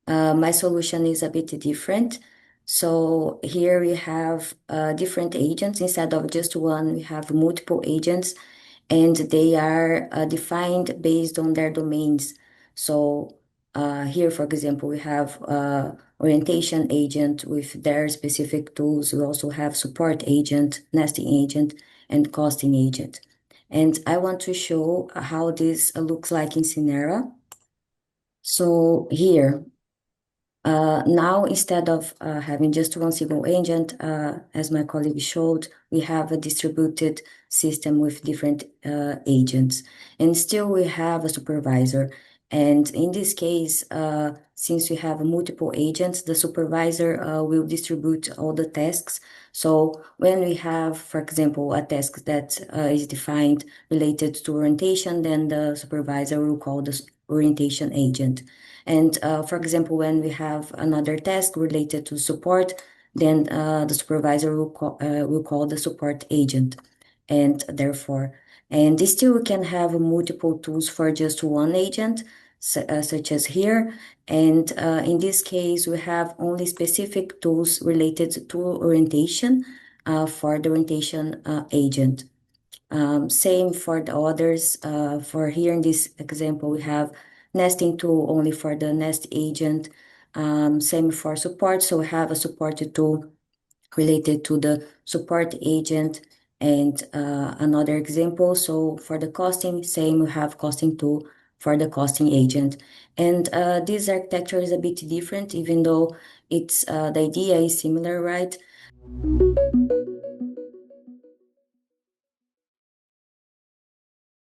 My solution is a bit different. So here we have different agents. Instead of just one, we have multiple agents, and they are defined based on their domains. So here, for example, we have orientation agent with their specific tools. We also have support agent, nesting agent, and costing agent. And I want to show how this looks like in Synera. So here, now, instead of having just one single agent, as my colleague showed, we have a distributed system with different agents. And still, we have a supervisor. And in this case, since we have multiple agents, the supervisor will distribute all the tasks. So when we have, for example, a task that is defined related to orientation, then the supervisor will call the orientation agent. And for example, when we have another task related to support, then the supervisor will call the support agent. And therefore, and still we can have multiple tools for just one agent, such as here. And in this case, we have only specific tools related to orientation for the orientation agent. Same for the others. For here in this example, we have nesting tool only for the nest agent. Same for support. So we have a support tool related to the support agent and another example. So for the costing, same, we have costing tool for the costing agent. And this architecture is a bit different, even though it's the idea is similar, right?